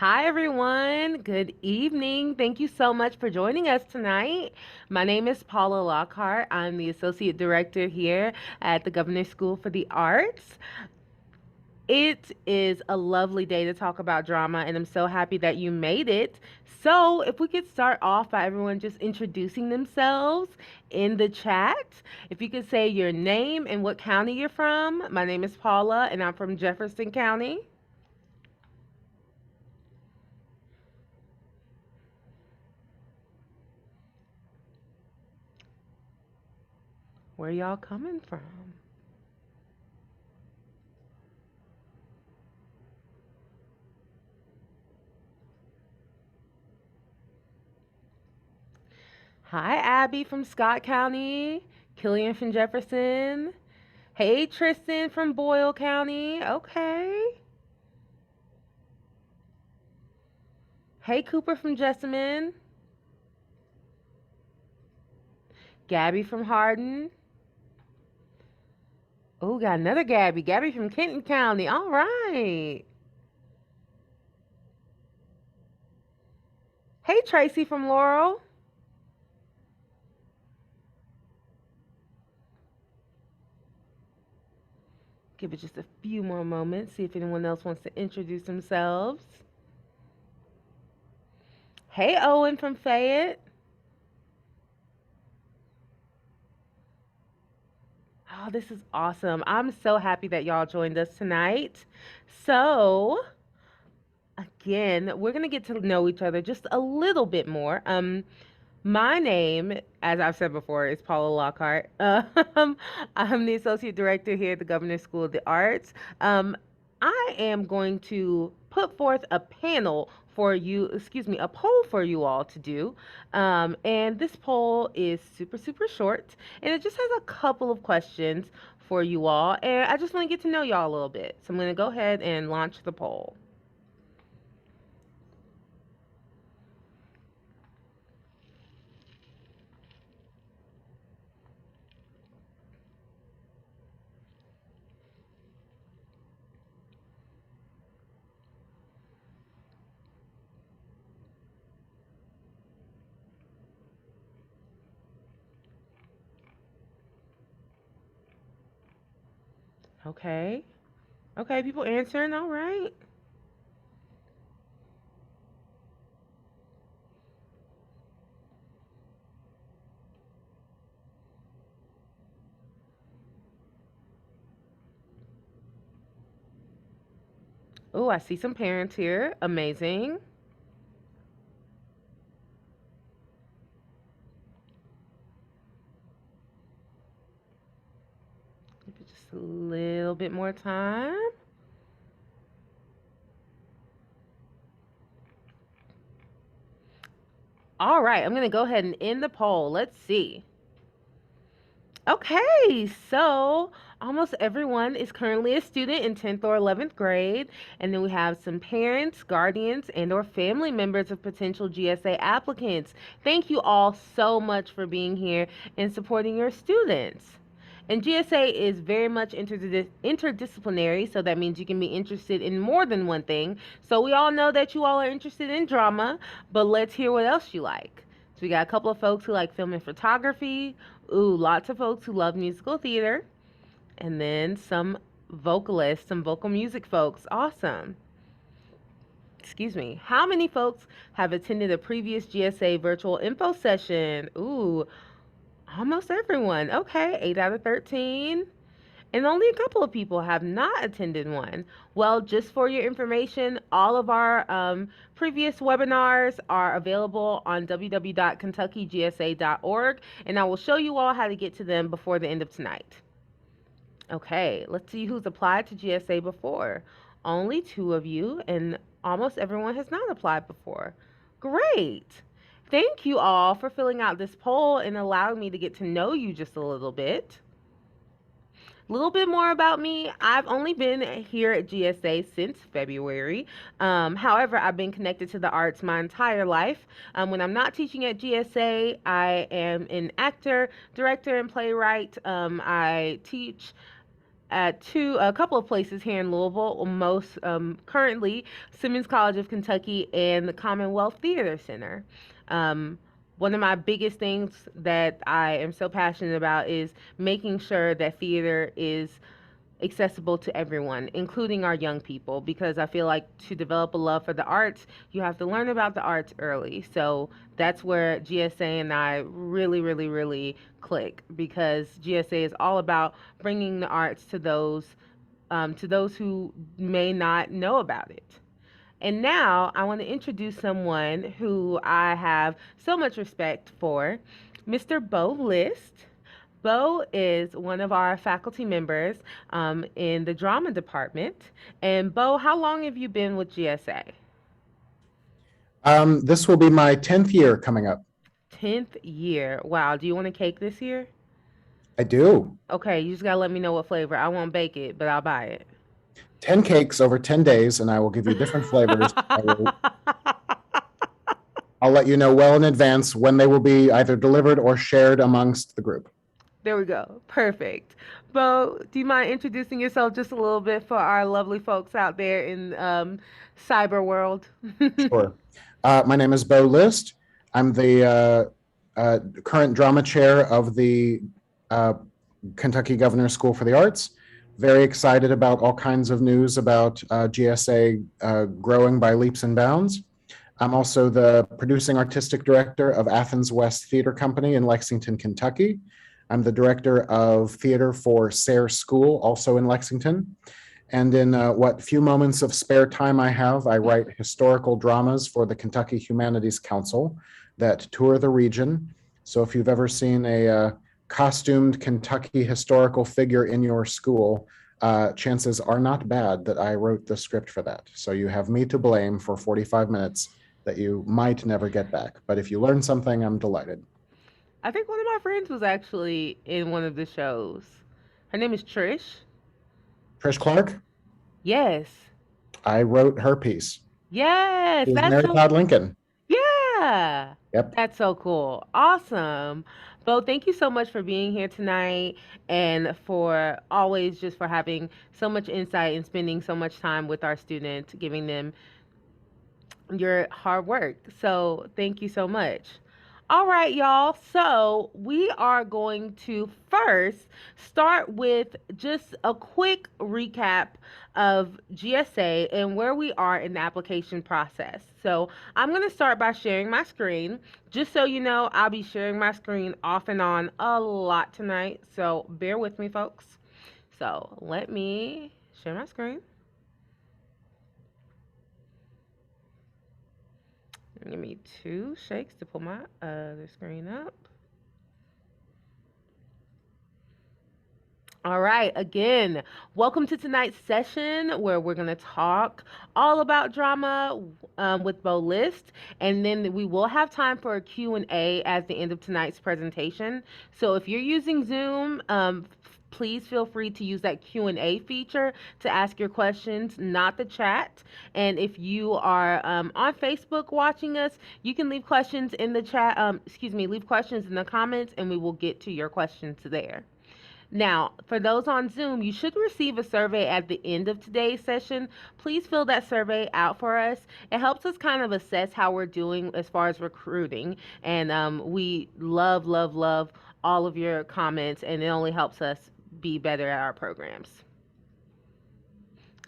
Hi, everyone. Good evening. Thank you so much for joining us tonight. My name is Paula Lockhart. I'm the Associate Director here at the Governor's School for the Arts. It is a lovely day to talk about drama, and I'm so happy that you made it. So, if we could start off by everyone just introducing themselves in the chat. If you could say your name and what county you're from. My name is Paula, and I'm from Jefferson County. Where y'all coming from? Hi, Abby from Scott County. Killian from Jefferson. Hey, Tristan from Boyle County. Okay. Hey, Cooper from Jessamine. Gabby from Hardin. Oh, got another Gabby. Gabby from Kenton County. All right. Hey, Tracy from Laurel. Give it just a few more moments. See if anyone else wants to introduce themselves. Hey, Owen from Fayette. Oh, this is awesome. I'm so happy that y'all joined us tonight. So, again, we're going to get to know each other just a little bit more. My name, as I've said before, is Paula Lockhart. I'm the Associate Director here at the Governor's School of the Arts. I am going to put forth a panel for you, excuse me, a poll for you all to do. And this poll is super, super short, and it just has a couple of questions for you all. And I just want to get to know y'all a little bit. So I'm going to go ahead and launch the poll. Okay. Okay, people answering. All right. Oh, I see some parents here. Amazing. Give it just a little bit more time. All right, I'm going to go ahead and end the poll. Let's see. Okay, so almost everyone is currently a student in 10th or 11th grade, and then we have some parents, guardians, and or family members of potential GSA applicants. Thank you all so much for being here and supporting your students. And GSA is very much interdisciplinary, so that means you can be interested in more than one thing. So we all know that you all are interested in drama, but let's hear what else you like. So we got a couple of folks who like film and photography. Ooh, lots of folks who love musical theater. And then some vocalists, some vocal music folks. Awesome. Excuse me. How many folks have attended a previous GSA virtual info session? Ooh, almost everyone. Okay, 8 out of 13. And only a couple of people have not attended one. Well, just for your information, all of our previous webinars are available on www.kentuckygsa.org, and I will show you all how to get to them before the end of tonight. Okay, let's see who's applied to GSA before. Only 2 of you, and almost everyone has not applied before. Great. Thank you all for filling out this poll and allowing me to get to know you just a little bit. A little bit more about me. I've only been here at GSA since February. However, I've been connected to the arts my entire life. When I'm not teaching at GSA, I am an actor, director, and playwright. I teach at a couple of places here in Louisville. Most currently, Simmons College of Kentucky and the Commonwealth Theater Center. Um, One of my biggest things that I am so passionate about is making sure that theater is accessible to everyone, including our young people, because I feel like to develop a love for the arts, you have to learn about the arts early. So that's where GSA and I really, really, really click because GSA is all about bringing the arts to those who may not know about it. And now I want to introduce someone who I have so much respect for, Mr. Bo List. Bo is one of our faculty members in the drama department. And Bo, how long have you been with GSA? This will be my 10th year coming up. 10th year. Wow. Do you want a cake this year? I do. Okay, you just gotta let me know what flavor. I won't bake it, but I'll buy it. 10 cakes over 10 days, and I will give you different flavors. I'll let you know well in advance when they will be either delivered or shared amongst the group. There we go. Perfect. Bo, do you mind introducing yourself just a little bit for our lovely folks out there in cyber world? Sure. My name is Bo List. I'm the current drama chair of the uh, Kentucky Governor's School for the Arts. Very excited about all kinds of news about GSA growing by leaps and bounds. I'm also the producing artistic director of Athens West Theater Company in Lexington, Kentucky. I'm the director of theater for Sayre School, also in Lexington. And in what few moments of spare time I have, I write historical dramas for the Kentucky Humanities Council that tour the region. So if you've ever seen a costumed Kentucky historical figure in your school, chances are not bad that I wrote the script for that. So you have me to blame for 45 minutes that you might never get back. But if you learn something, I'm delighted. I think one of my friends was actually in one of the shows. Her name is Trish. Trish Clark, Yes. I wrote her piece. Yes, She was that's Mary so Todd Lincoln. yeah. Yep. That's so cool. Awesome. Bo, thank you so much for being here tonight and for always just for having so much insight and spending so much time with our students, giving them your hard work. So, thank you so much. All right, y'all. So, we are going to first start with just a quick recap of GSA and where we are in the application process. So, I'm going to start by sharing my screen. Just so you know, I'll be sharing my screen off and on a lot tonight. So, bear with me, folks. So, let me share my screen. Give me two shakes to pull my other screen up. All right, again, welcome to tonight's session where we're going to talk all about drama with Bo List, and then we will have time for a Q&A at the end of tonight's presentation. So if you're using Zoom, please feel free to use that Q&A feature to ask your questions, not the chat. And if you are on Facebook watching us, you can leave questions in the chat, leave questions in the comments, and we will get to your questions there. Now, for those on Zoom, you should receive a survey at the end of today's session. Please fill that survey out for us. It helps us kind of assess how we're doing as far as recruiting. And we love, love, love all of your comments, and it only helps us be better at our programs.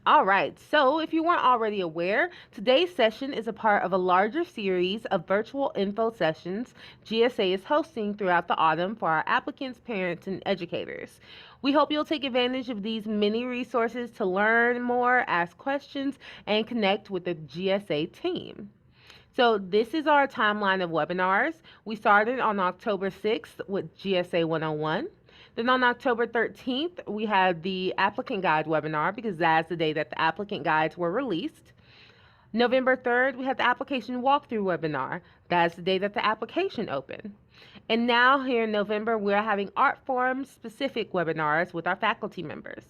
All right, so if you weren't already aware, today's session is a part of a larger series of virtual info sessions GSA is hosting throughout the autumn for our applicants, parents, and educators. We hope you'll take advantage of these many resources to learn more, ask questions, and connect with the GSA team. So this is our timeline of webinars. We started on October 6th with GSA 101. Then on October 13th, we had the applicant guide webinar because that's the day that the applicant guides were released. November 3rd, we had the application walkthrough webinar. That's the day that the application opened. And now here in November, we're having art forum specific webinars with our faculty members.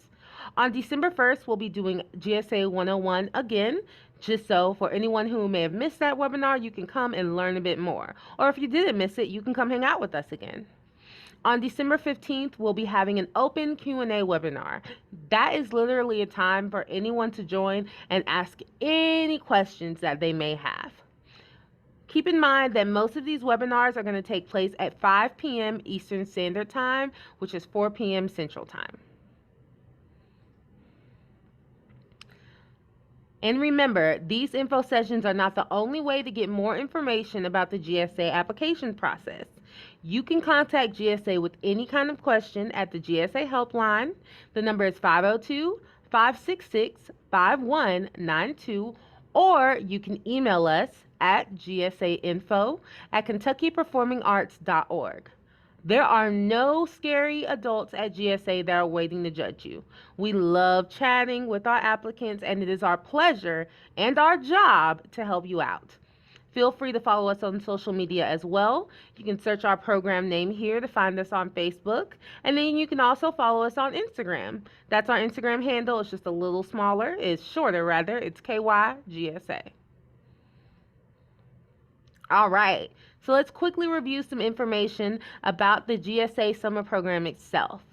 On December 1st, we'll be doing GSA 101 again, just so for anyone who may have missed that webinar, you can come and learn a bit more. Or if you didn't miss it, you can come hang out with us again. On December 15th, we'll be having an open Q&A webinar. That is literally a time for anyone to join and ask any questions that they may have. Keep in mind that most of these webinars are going to take place at 5 p.m. Eastern Standard Time, which is 4 p.m. Central Time. And remember, these info sessions are not the only way to get more information about the GSA application process. You can contact GSA with any kind of question at the GSA helpline. The number is 502 566 5192, or you can email us at gsainfo@kentuckyperformingarts.org. There are no scary adults at GSA that are waiting to judge you. We love chatting with our applicants, and it is our pleasure and our job to help you out. Feel free to follow us on social media as well. You can search our program name here to find us on Facebook, and then you can also follow us on Instagram. That's our Instagram handle. It's just a little smaller. It's shorter, rather. It's KYGSA. All right, so let's quickly review some information about the GSA Summer Program itself.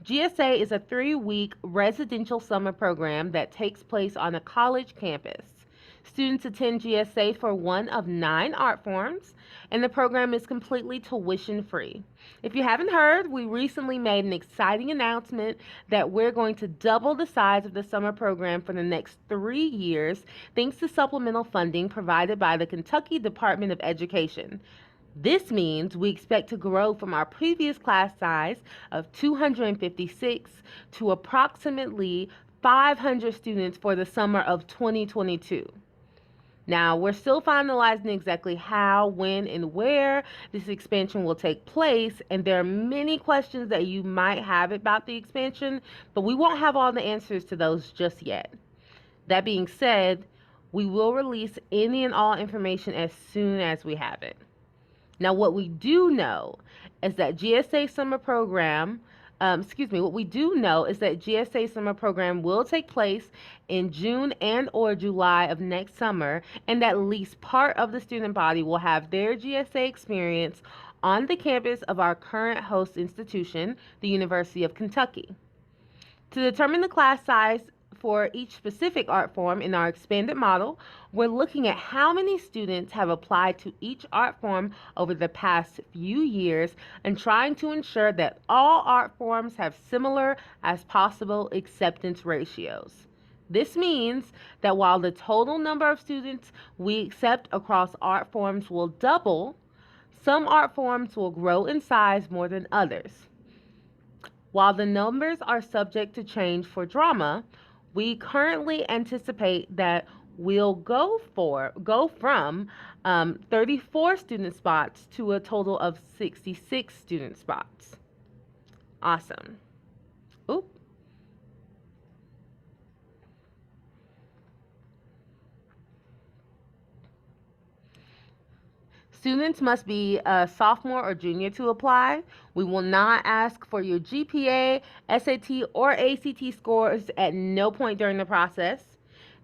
GSA is a 3-week residential summer program that takes place on a college campus. Students attend GSA for one of 9 art forms, and the program is completely tuition free. If you haven't heard, we recently made an exciting announcement that we're going to double the size of the summer program for the next 3 years, thanks to supplemental funding provided by the Kentucky Department of Education. This means we expect to grow from our previous class size of 256 to approximately 500 students for the summer of 2022. Now, we're still finalizing exactly how, when, and where this expansion will take place, and there are many questions that you might have about the expansion, but we won't have all the answers to those just yet. That being said, we will release any and all information as soon as we have it. Now, what we do know is that GSA Summer Program what we do know is that GSA Summer Program will take place in June and or July of next summer, and at least part of the student body will have their GSA experience on the campus of our current host institution, the University of Kentucky. To determine the class size for each specific art form in our expanded model, we're looking at how many students have applied to each art form over the past few years and trying to ensure that all art forms have similar as possible acceptance ratios. This means that while the total number of students we accept across art forms will double, some art forms will grow in size more than others. While the numbers are subject to change for drama, we currently anticipate that we'll go from 34 student spots to a total of 66 student spots. Awesome. Oop. Students must be a sophomore or junior to apply. We will not ask for your GPA, SAT, or ACT scores at no point during the process.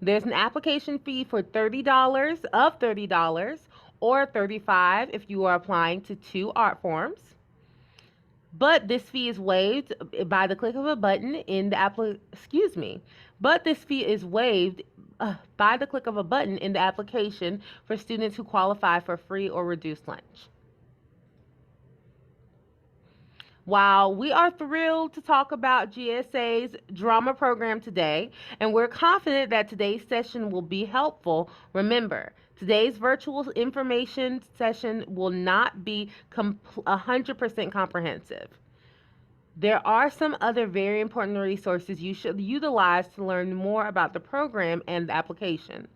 There's an application fee for $30 or $35 if you are applying to 2 art forms. But this fee is waived by the click of a button in the But this fee is waived by the click of a button in the application for students who qualify for free or reduced lunch. While we are thrilled to talk about GSA's drama program today, and we're confident that today's session will be helpful, remember, today's virtual information session will not be 100% comprehensive. There are some other very important resources you should utilize to learn more about the program and the application,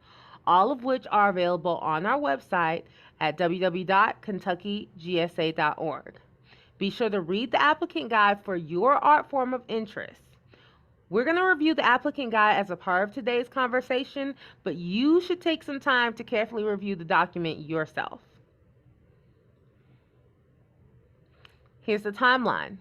all of which are available on our website at www.kentuckygsa.org. Be sure to read the applicant guide for your art form of interest. We're going to review the applicant guide as a part of today's conversation, but you should take some time to carefully review the document yourself. Here's the timeline.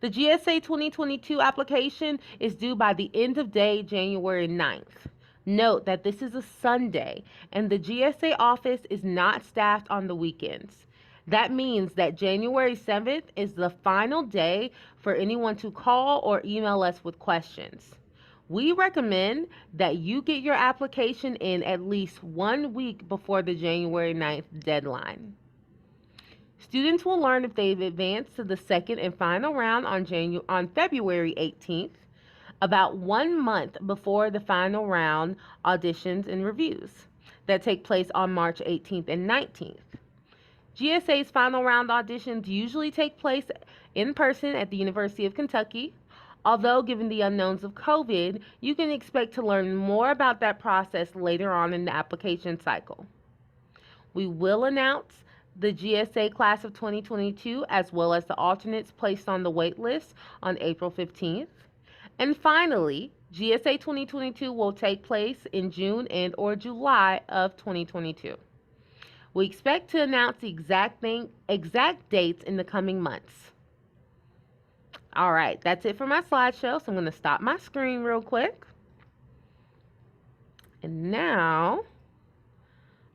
The GSA 2022 application is due by the end of day, January 9th. Note that this is a Sunday, and the GSA office is not staffed on the weekends. That means that January 7th is the final day for anyone to call or email us with questions. We recommend that you get your application in at least 1 week before the January 9th deadline. Students will learn if they've advanced to the second and final round on February 18th, about 1 month before the final round auditions and reviews that take place on March 18th and 19th. GSA's final round auditions usually take place in person at the University of Kentucky. Although, given the unknowns of COVID, you can expect to learn more about that process later on in the application cycle. We will announce the GSA class of 2022 as well as the alternates placed on the wait list on April 15th. And finally, GSA 2022 will take place in June and or July of 2022. We expect to announce the exact dates in the coming months. All right, that's it for my slideshow. So I'm going to stop my screen real quick. And now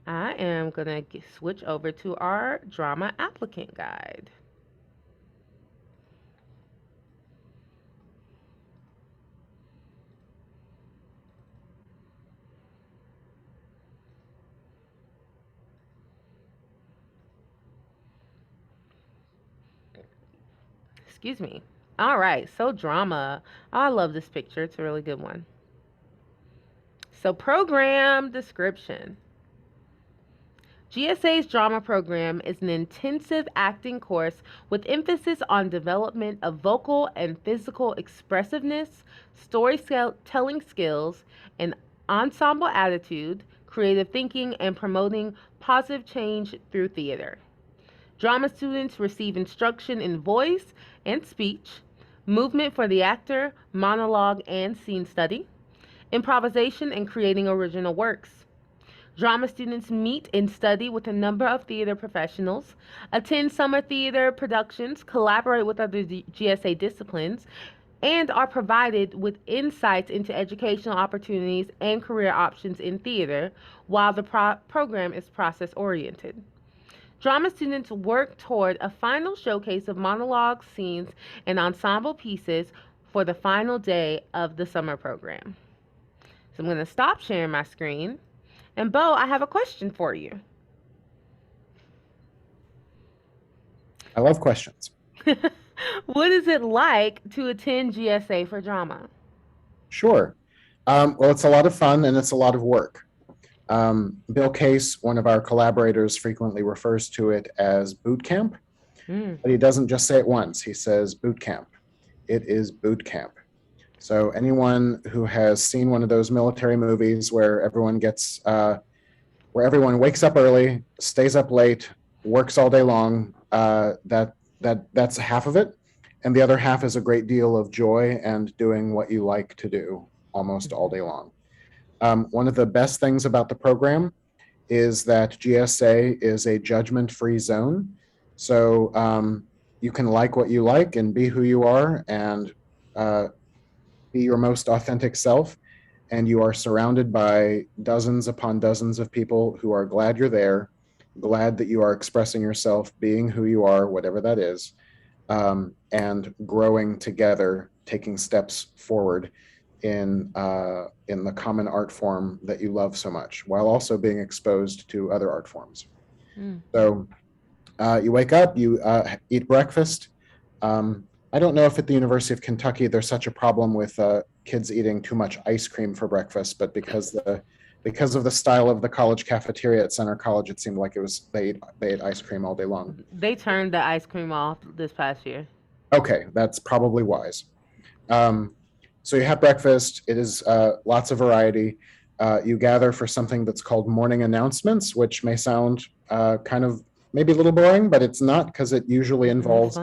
I am going to switch over to our drama applicant guide. Excuse me. All right, so drama. Oh, I love this picture. It's a really good one. So program description. GSA's drama program is an intensive acting course with emphasis on development of vocal and physical expressiveness, storytelling skills, and ensemble attitude, creative thinking, and promoting positive change through theater. Drama students receive instruction in voice and speech, movement for the actor, monologue and scene study, improvisation, and creating original works. Drama students meet and study with a number of theater professionals, attend summer theater productions, collaborate with other GSA disciplines, and are provided with insights into educational opportunities and career options in theater while the program is process oriented. Drama students work toward a final showcase of monologue scenes and ensemble pieces for the final day of the summer program. So I'm going to stop sharing my screen. And Bo, I have a question for you. I love questions. What is it like to attend GSA for drama? Sure. Well, it's a lot of fun and it's a lot of work. Bill Case, one of our collaborators, frequently refers to it as boot camp, but he doesn't just say it once. He says boot camp. It is boot camp. So anyone who has seen one of those military movies where everyone wakes up early, stays up late, works all day long, that's half of it, and the other half is a great deal of joy and doing what you like to do almost all day long. One of the best things about the program is that GSA is a judgment-free zone. So you can like what you like and be who you are and be your most authentic self. And you are surrounded by dozens upon dozens of people who are glad you're there, glad that you are expressing yourself, being who you are, whatever that is, and growing together, taking steps forward in the common art form that you love so much, while also being exposed to other art forms. So you wake up, you eat breakfast. I don't know if at the University of Kentucky there's such a problem with kids eating too much ice cream for breakfast, but because of the style of the college cafeteria at Center College, it seemed like they ate ice cream all day long. They turned the ice cream off this past year. Okay, that's probably wise. So you have breakfast. It is lots of variety. You gather for something that's called morning announcements, which may sound kind of maybe a little boring, but it's not, because it usually involves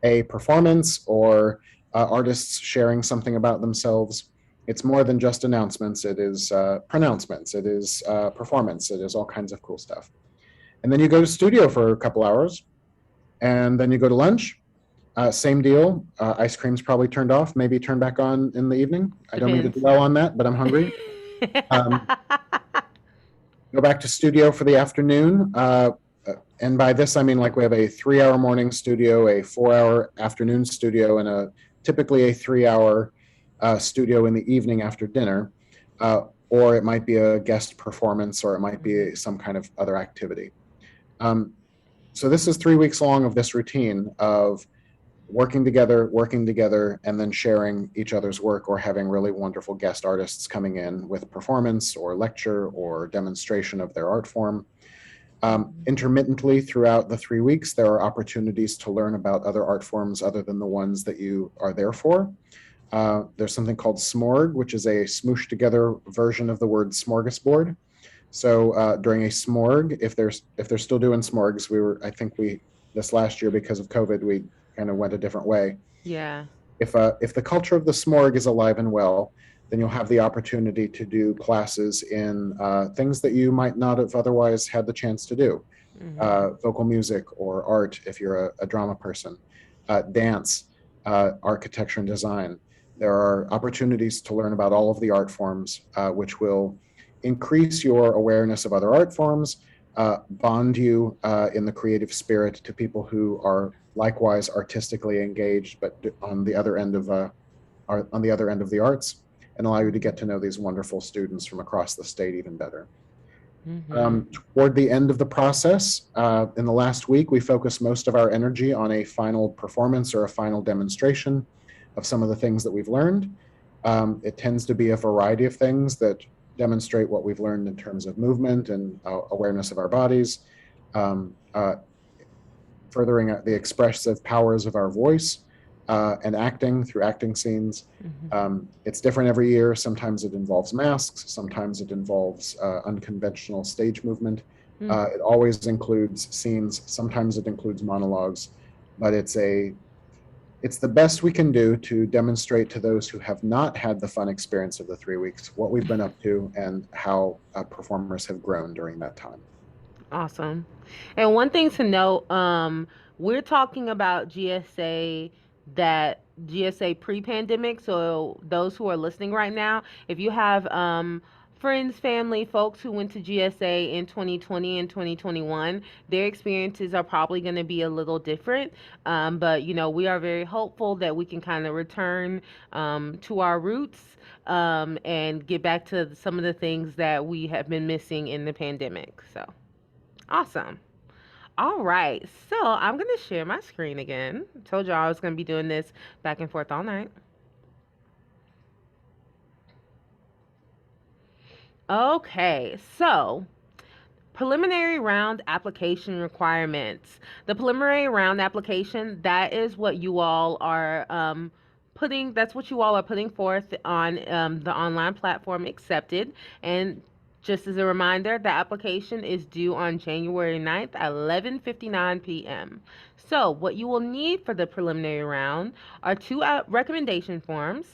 a performance or artists sharing something about themselves. It's more than just announcements. It is pronouncements. It is performance. It is all kinds of cool stuff. And then you go to studio for a couple hours, and then you go to lunch. Same deal. Ice cream's probably turned off, maybe turned back on in the evening. I don't mean to dwell on that, but I'm hungry. Go back to studio for the afternoon. and by this I mean like we have a 3 hour morning studio, a 4 hour afternoon studio, and a typically a 3 hour studio in the evening after dinner, or it might be a guest performance, or it might be some kind of other activity. Um, so this is 3 weeks long of this routine of working together, and then sharing each other's work, or having really wonderful guest artists coming in with performance or lecture or demonstration of their art form. Intermittently throughout the 3 weeks, there are opportunities to learn about other art forms other than the ones that you are there for. There's something called smorg, which is a smooshed together version of the word smorgasbord. So during a smorg, if they're still doing smorgs, I think this last year because of COVID, we kind of went a different way. Yeah. If the culture of the smorg is alive and well, then you'll have the opportunity to do classes in things that you might not have otherwise had the chance to do. Vocal music or art, if you're a drama person, dance, architecture and design. There are opportunities to learn about all of the art forms, which will increase your awareness of other art forms, bond you in the creative spirit to people who are likewise artistically engaged, but on the other end of the arts, and allow you to get to know these wonderful students from across the state even better. Mm-hmm. Toward the end of the process, in the last week, we focus most of our energy on a final performance or a final demonstration of some of the things that we've learned. It tends to be a variety of things that demonstrate what we've learned in terms of movement and awareness of our bodies, um, uh, furthering the expressive powers of our voice, and acting through acting scenes. It's different every year. Sometimes it involves masks, sometimes it involves unconventional stage movement. It always includes scenes, sometimes it includes monologues, but it's the best we can do to demonstrate to those who have not had the fun experience of the 3 weeks what we've been up to and how performers have grown during that time. Awesome. And one thing to note, we're talking about GSA pre-pandemic. So those who are listening right now, if you have friends, family, folks who went to GSA in 2020 and 2021, their experiences are probably going to be a little different. But we are very hopeful that we can kind of return to our roots. And get back to some of the things that we have been missing in the pandemic. So. Awesome. All right. So I'm going to share my screen again. Told y'all I was going to be doing this back and forth all night. Okay. So preliminary round application requirements. The preliminary round application, that is what you all are that's what you all are putting forth on the online platform accepted. And just as a reminder, the application is due on January 9th at 11:59 p.m. So what you will need for the preliminary round are two recommendation forms,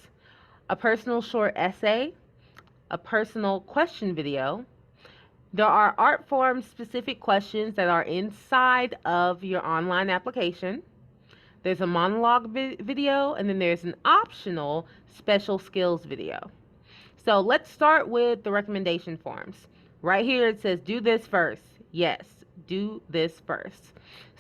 a personal short essay, a personal question video. There are art form specific questions that are inside of your online application. There's a monologue video, and then there's an optional special skills video. So let's start with the recommendation forms. Right here it says do this first. Yes, do this first.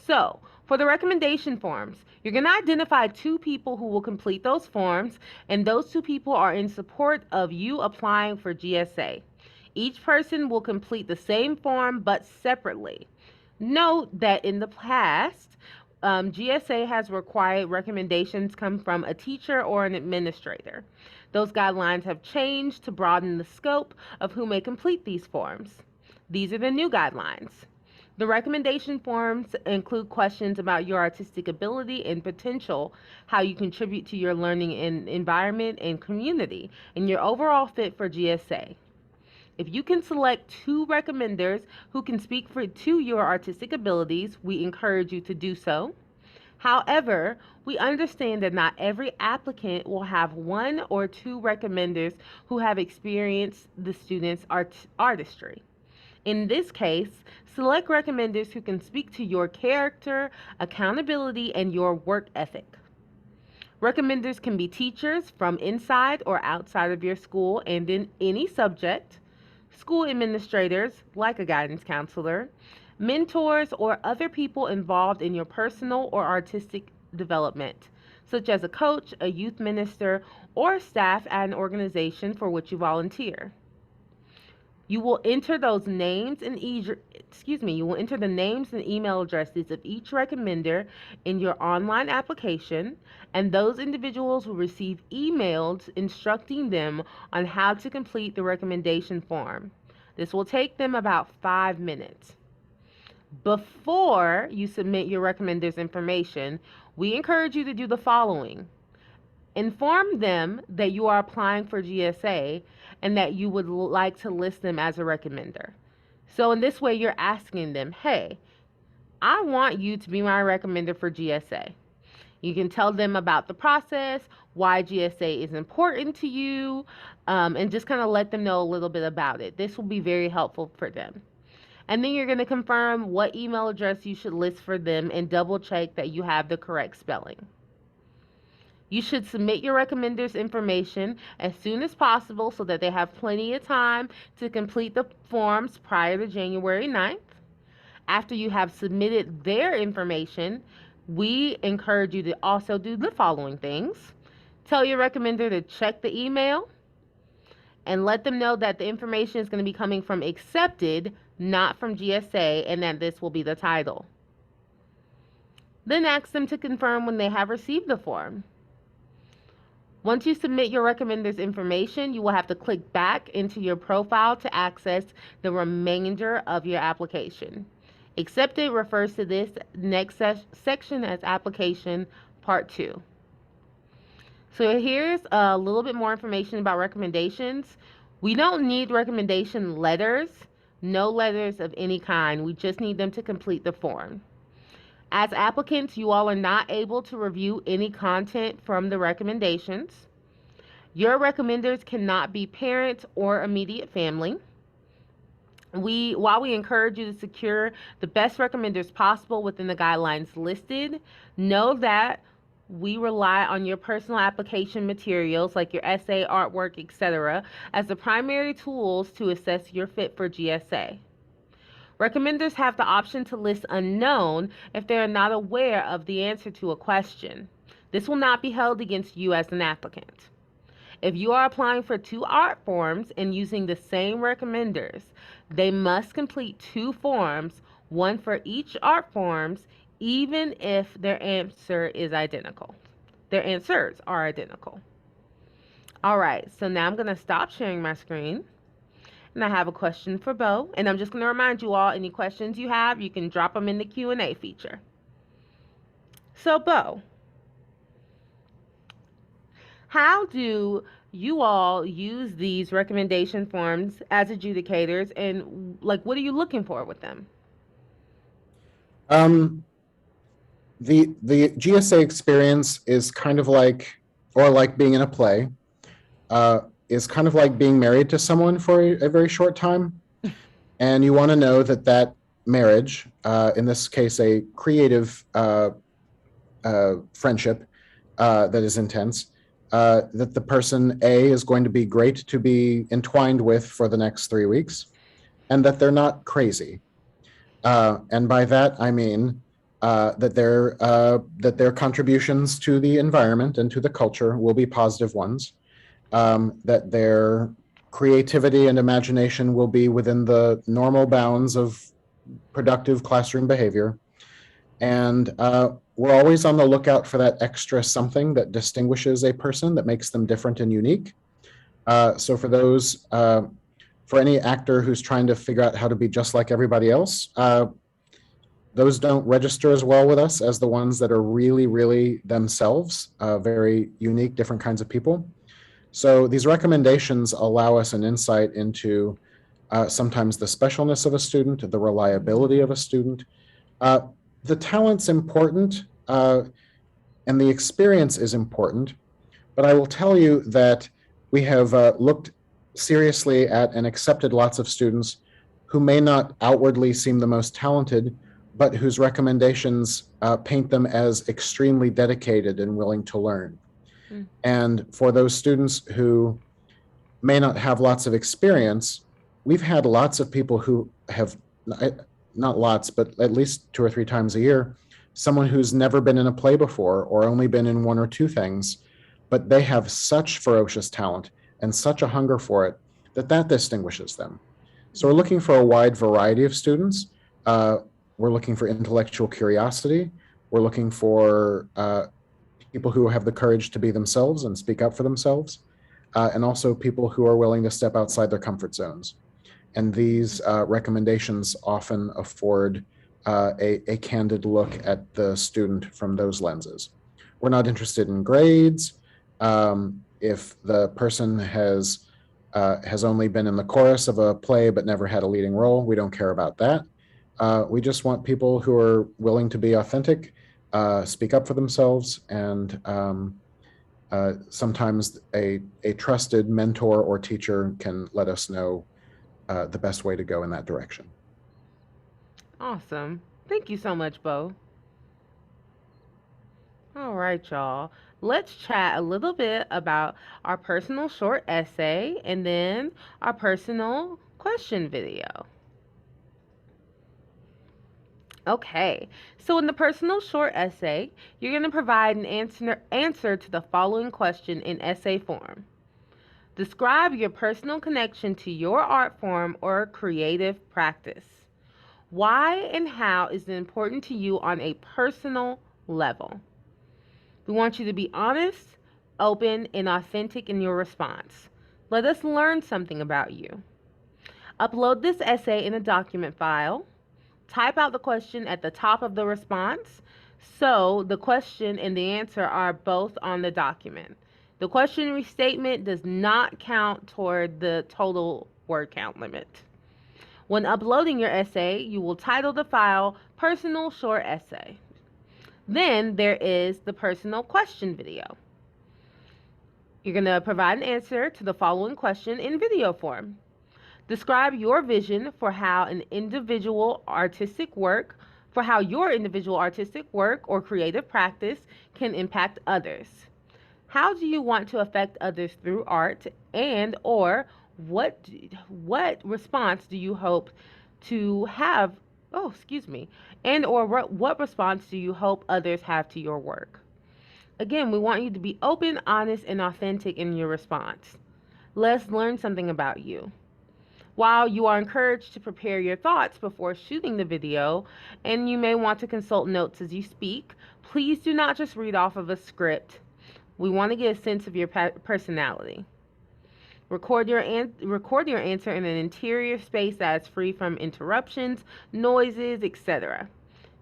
So for the recommendation forms, you're going to identify two people who will complete those forms, and those two people are in support of you applying for GSA. Each person will complete the same form but separately. Note that in the past, GSA has required recommendations come from a teacher or an administrator. Those guidelines have changed to broaden the scope of who may complete these forms. These are the new guidelines. The recommendation forms include questions about your artistic ability and potential, how you contribute to your learning environment and community, and your overall fit for GSA. If you can select two recommenders who can speak to your artistic abilities, we encourage you to do so. However, we understand that not every applicant will have one or two recommenders who have experienced the student's artistry. In this case, select recommenders who can speak to your character, accountability, and your work ethic. Recommenders can be teachers from inside or outside of your school and in any subject, school administrators, like a guidance counselor, mentors, or other people involved in your personal or artistic development, such as a coach, a youth minister, or staff at an organization for which you volunteer. You will enter those names and you will enter the names and email addresses of each recommender in your online application, and those individuals will receive emails instructing them on how to complete the recommendation form. This will take them about 5 minutes. Before you submit your recommender's information, we encourage you to do the following. Inform them that you are applying for GSA and that you would like to list them as a recommender. So, in this way, you're asking them, hey, I want you to be my recommender for GSA. You can tell them about the process, why GSA is important to you, and just kind of let them know a little bit about it. This will be very helpful for them. And then you're going to confirm what email address you should list for them and double check that you have the correct spelling. You should submit your recommender's information as soon as possible so that they have plenty of time to complete the forms prior to January 9th. After you have submitted their information, we encourage you to also do the following things. Tell your recommender to check the email and let them know that the information is going to be coming from accepted, not from GSA, and that this will be the title. Then ask them to confirm when they have received the form. Once you submit your recommender's information, you will have to click back into your profile to access the remainder of your application. Accepted refers to this next section as application part 2. So here's a little bit more information about recommendations. We don't need recommendation letters, no letters of any kind. We just need them to complete the form. As applicants, you all are not able to review any content from the recommendations. Your recommenders cannot be parents or immediate family. While we encourage you to secure the best recommenders possible within the guidelines listed, know that we rely on your personal application materials like your essay, artwork, etc., as the primary tools to assess your fit for GSA. Recommenders have the option to list unknown if they are not aware of the answer to a question. This will not be held against you as an applicant. If you are applying for 2 art forms and using the same recommenders, they must complete 2 forms, one for each art forms, even if their answer is identical. Their answers are identical. All right, so now I'm going to stop sharing my screen. And I have a question for Bo, and I'm just going to remind you all, any questions you have, you can drop them in the Q&A feature. So, Bo, how do you all use these recommendation forms as adjudicators, and what are you looking for with them? The GSA experience is kind of like, or like being in a play, is kind of like being married to someone for a very short time. And you want to know that that marriage, in this case, a creative friendship that is intense, that the person A is going to be great to be entwined with for the next 3 weeks, and that they're not crazy. And by that, I mean that their contributions to the environment and to the culture will be positive ones, that their creativity and imagination will be within the normal bounds of productive classroom behavior. And we're always on the lookout for that extra something that distinguishes a person, that makes them different and unique. So for any actor who's trying to figure out how to be just like everybody else, those don't register as well with us as the ones that are really, really themselves, very unique, different kinds of people. So these recommendations allow us an insight into sometimes the specialness of a student, the reliability of a student. The talent's important, and the experience is important, but I will tell you that we have looked seriously at and accepted lots of students who may not outwardly seem the most talented, but whose recommendations paint them as extremely dedicated and willing to learn. Mm. And for those students who may not have lots of experience, we've had lots of people who have not lots, but at least 2 or 3 times a year, someone who's never been in a play before or only been in one or two things, but they have such ferocious talent and such a hunger for it that distinguishes them. So we're looking for a wide variety of students. Uh, we're looking for intellectual curiosity. We're looking for people who have the courage to be themselves and speak up for themselves, and also people who are willing to step outside their comfort zones. And these recommendations often afford a candid look at the student from those lenses. We're not interested in grades. If the person has only been in the chorus of a play but never had a leading role, we don't care about that. We just want people who are willing to be authentic, speak up for themselves, and sometimes a trusted mentor or teacher can let us know the best way to go in that direction. Awesome. Thank you so much, Bo. All right, y'all. Let's chat a little bit about our personal short essay and then our personal question video. Okay, so in the personal short essay, you're going to provide an answer to the following question in essay form. Describe your personal connection to your art form or creative practice. Why and how is it important to you on a personal level? We want you to be honest, open, and authentic in your response. Let us learn something about you. Upload this essay in a document file. Type out the question at the top of the response so the question and the answer are both on the document. The question restatement does not count toward the total word count limit. When uploading your essay, you will title the file Personal Short Essay. Then there is the personal question video. You're going to provide an answer to the following question in video form. Describe your vision for how your individual artistic work or creative practice can impact others. How do you want to affect others through art, and or what response do you hope to have? Oh, excuse me. And or what response do you hope others have to your work? Again, we want you to be open, honest, and authentic in your response. Let's learn something about you. While you are encouraged to prepare your thoughts before shooting the video, and you may want to consult notes as you speak, please do not just read off of a script. We want to get a sense of your personality. Record your answer in an interior space that is free from interruptions, noises, etc.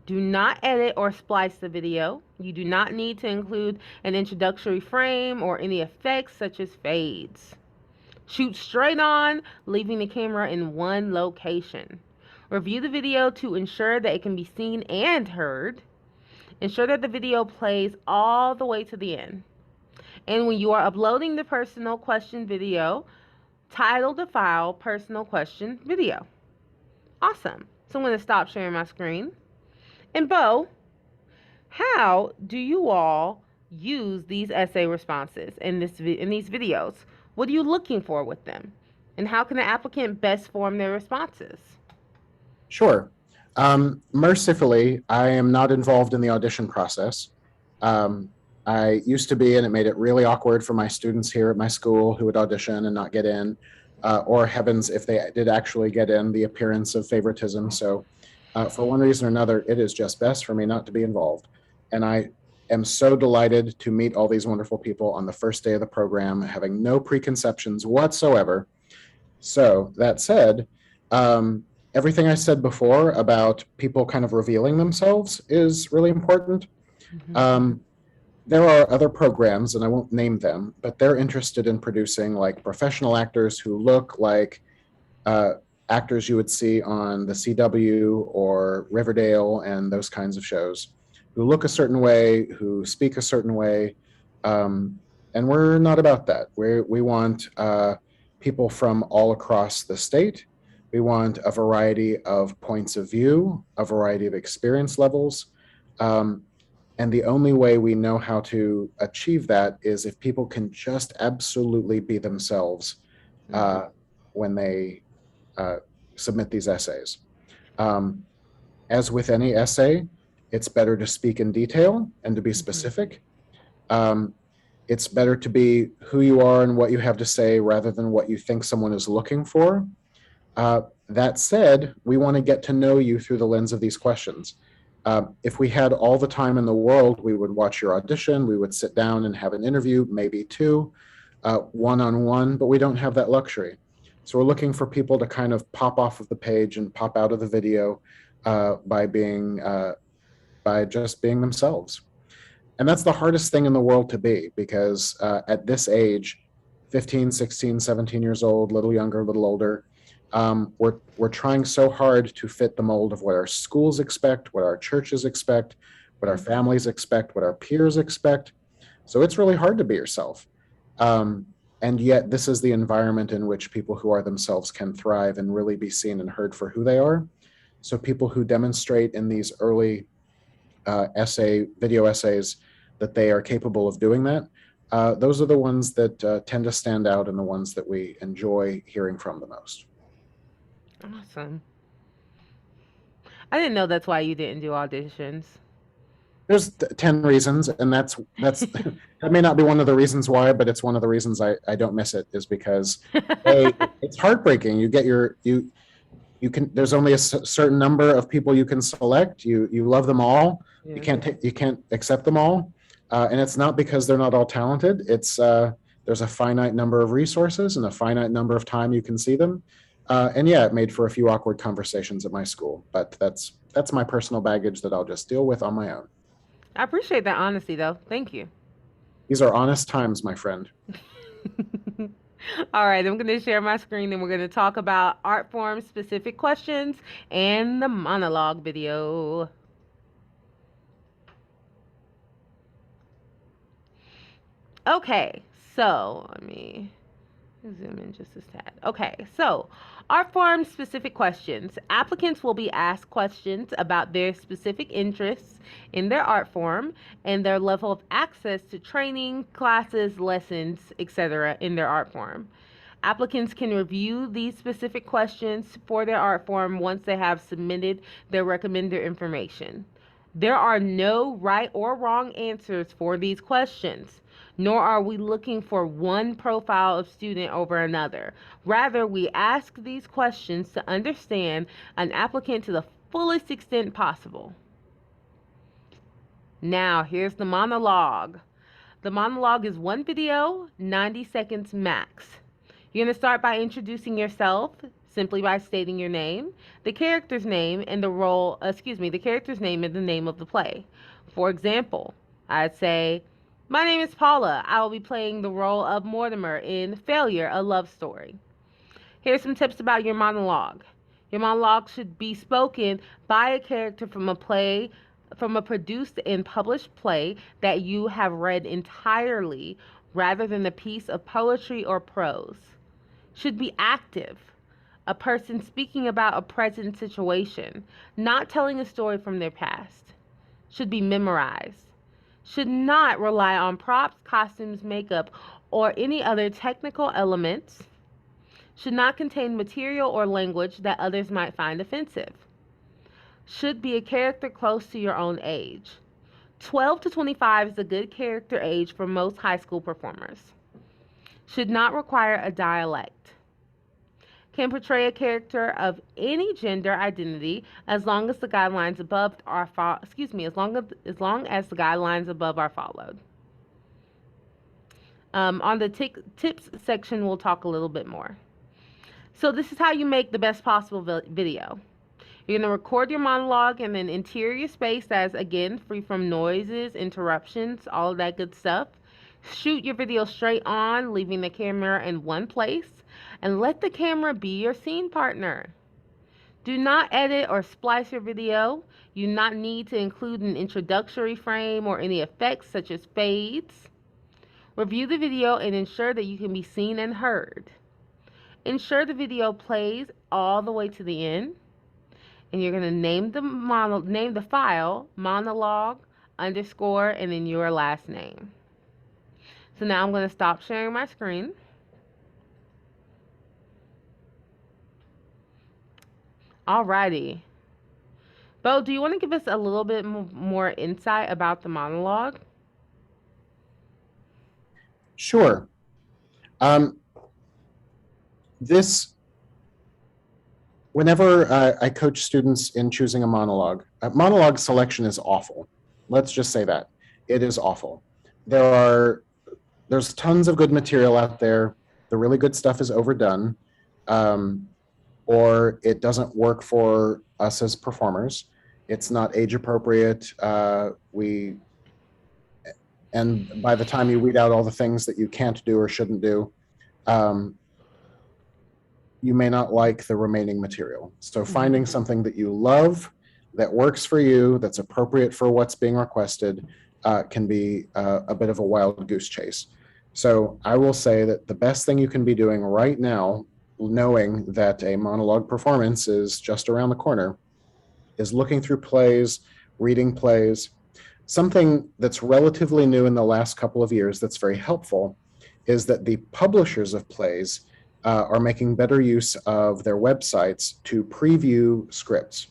Do not edit or splice the video. You do not need to include an introductory frame or any effects such as fades. Shoot straight on, leaving the camera in one location. Review the video to ensure that it can be seen and heard. Ensure that the video plays all the way to the end. And when you are uploading the personal question video, title the file Personal Question Video. Awesome. So I'm going to stop sharing my screen. And Bo, how do you all use these essay responses in these videos? What are you looking for with them? And how can the applicant best form their responses? Sure. Mercifully, I am not involved in the audition process. I used to be, and it made it really awkward for my students here at my school who would audition and not get in, or heavens, if they did actually get in, the appearance of favoritism. So for one reason or another, it is just best for me not to be involved. And I am so delighted to meet all these wonderful people on the first day of the program, having no preconceptions whatsoever. So that said, everything I said before about people kind of revealing themselves is really important. Mm-hmm. There are other programs, and I won't name them, but they're interested in producing like professional actors who look like uh, actors you would see on the CW or Riverdale and those kinds of shows, who look a certain way, who speak a certain way. And we're not about that. We want people from all across the state. We want a variety of points of view, a variety of experience levels. Um, and the only way we know how to achieve that is if people can just absolutely be themselves Mm-hmm. when they uh, submit these essays. Um, As with any essay, it's better to speak in detail and to be Mhm. specific. Um, it's better to be who you are and what you have to say rather than what you think someone is looking for. That said, we want to get to know you through the lens of these questions. If we had all the time in the world, we would watch your audition, we would sit down and have an interview, maybe two, one-on-one, but we don't have that luxury. So we're looking for people to kind of pop off of the page and pop out of the video by just being themselves. And that's the hardest thing in the world to be because at this age, 15, 16, 17 years old, little younger, little older, we're trying so hard to fit the mold of what our schools expect, what our churches expect, what our Mhm. families expect, what our peers expect. So it's really hard to be yourself. Um, and yet, this is the environment in which people who are themselves can thrive and really be seen and heard for who they are. So people who demonstrate in these early video essays that they are capable of doing that, those are the ones that tend to stand out and the ones that we enjoy hearing from the most. Awesome. I didn't know that's why you didn't do auditions. There's 10 reasons, and that's that may not be one of the reasons why, but it's one of the reasons I don't miss it is because it's heartbreaking. You can there's only a certain number of people you can select. You love them all. Yeah. You can't accept them all, and it's not because they're not all talented. It's there's a finite number of resources and a finite number of time you can see them. And yeah, it made for a few awkward conversations at my school, but that's my personal baggage that I'll just deal with on my own. I appreciate that honesty, though. Thank you. These are honest times, my friend. All right, I'm going to share my screen and we're going to talk about art form specific questions and the monologue video. Okay, so let me zoom in just a tad. Okay, so art form specific questions. Applicants will be asked questions about their specific interests in their art form and their level of access to training, classes, lessons, etc. in their art form. Applicants can review these specific questions for their art form once they have submitted their recommended information. There are no right or wrong answers for these questions, nor are we looking for one profile of student over another. Rather, we ask these questions to understand an applicant to the fullest extent possible. Now, here's the monologue. The monologue is one video, 90 seconds max. You're going to start by introducing yourself simply by stating your name, the character's name, and the character's name and the name of the play. For example, I'd say, my name is Paula. I will be playing the role of Mortimer in Failure, a Love Story. Here's some tips about your monologue. Your monologue should be spoken by a character from a produced and published play that you have read entirely rather than a piece of poetry or prose. Should be active, a person speaking about a present situation, not telling a story from their past. Should be memorized. Should not rely on props, costumes, makeup, or any other technical elements. Should not contain material or language that others might find offensive. Should be a character close to your own age. 12 to 25 is a good character age for most high school performers. Should not require a dialect. Can portray a character of any gender identity as long as the guidelines above are as the guidelines above are followed. On the tips section, we'll talk a little bit more. So this is how you make the best possible video. You're going to record your monologue in an interior space that's, again, free from noises, interruptions, all of that good stuff. Shoot your video straight on, leaving the camera in one place, and let the camera be your scene partner. Do not edit or splice your video. You do not need to include an introductory frame or any effects such as fades. Review the video and ensure that you can be seen and heard. Ensure the video plays all the way to the end. And you're going to name the file monologue underscore and then your last name. So now I'm going to stop sharing my screen. Alrighty. Bo, do you want to give us a little bit more insight about the monologue? Sure. Um, this Whenever I coach students in choosing a monologue selection is awful. Let's just say that it is awful. There are there's tons of good material out there. The really good stuff is overdone, um, or it doesn't work for us as performers. It's not age appropriate. We and by the time you weed out all the things that you can't do or shouldn't do, um, you may not like the remaining material. So Hmm. finding something that you love, that works for you, that's appropriate for what's being requested, can be a bit of a wild goose chase. So I will say that the best thing you can be doing right now, knowing that a monologue performance is just around the corner, is looking through plays, reading plays. Something that's relatively new in the last couple of years that's very helpful is that the publishers of plays are making better use of their websites to preview scripts.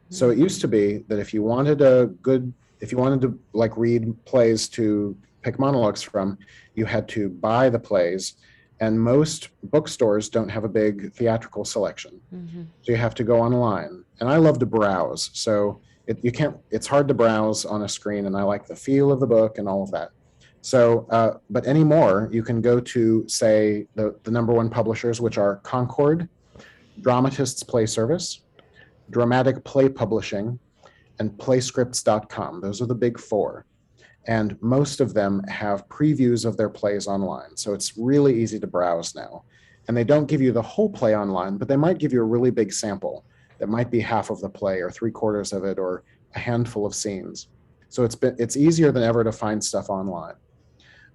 So it used to be that if you wanted to like read plays to pick monologues from, you had to buy the plays, and most bookstores don't have a big theatrical selection. Hmm. So you have to go online. And I love to browse. So you can't, it's hard to browse on a screen. And I like the feel of the book and all of that. So, but anymore, you can go to, say, the number one publishers, which are Concord, Dramatists Play Service, Dramatic Play Publishing, and playscripts.com. Those are the big four. And most of them have previews of their plays online. So it's really easy to browse now. And they don't give you the whole play online, but they might give you a really big sample that might be half of the play or three-quarters of it or a handful of scenes. So it's easier than ever to find stuff online.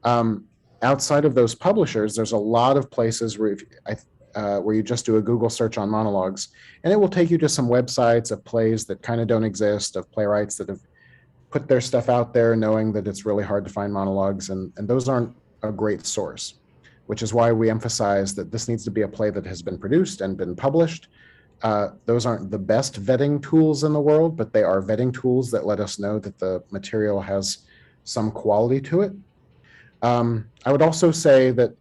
Um, Outside of those publishers, there's a lot of places where you just do a Google search on monologues, and it will take you to some websites of plays that kind of don't exist, of playwrights that have put their stuff out there knowing that it's really hard to find monologues, and those aren't a great source, which is why we emphasize that this needs to be a play that has been produced and been published. Those aren't the best vetting tools in the world, but they are vetting tools that let us know that the material has some quality to it. I would also say that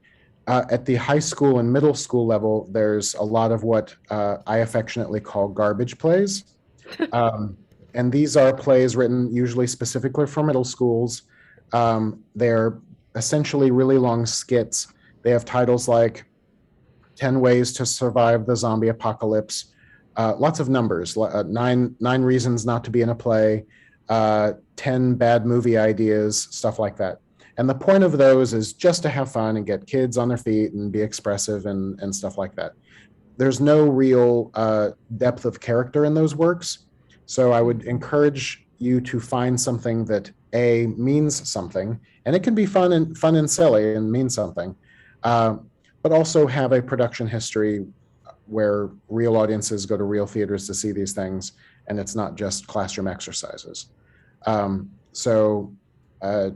at the high school and middle school level, there's a lot of what I affectionately call garbage plays. Um, and these are plays written usually specifically for middle schools. They're essentially really long skits. They have titles like 10 Ways to Survive the Zombie Apocalypse, lots of numbers, nine reasons not to be in a play, 10 bad movie ideas, stuff like that. And the point of those is just to have fun and get kids on their feet and be expressive and stuff like that. There's no real depth of character in those works. So I would encourage you to find something that A, means something, and it can be fun and silly and mean something, uh, but also have a production history where real audiences go to real theaters to see these things, and it's not just classroom exercises. So I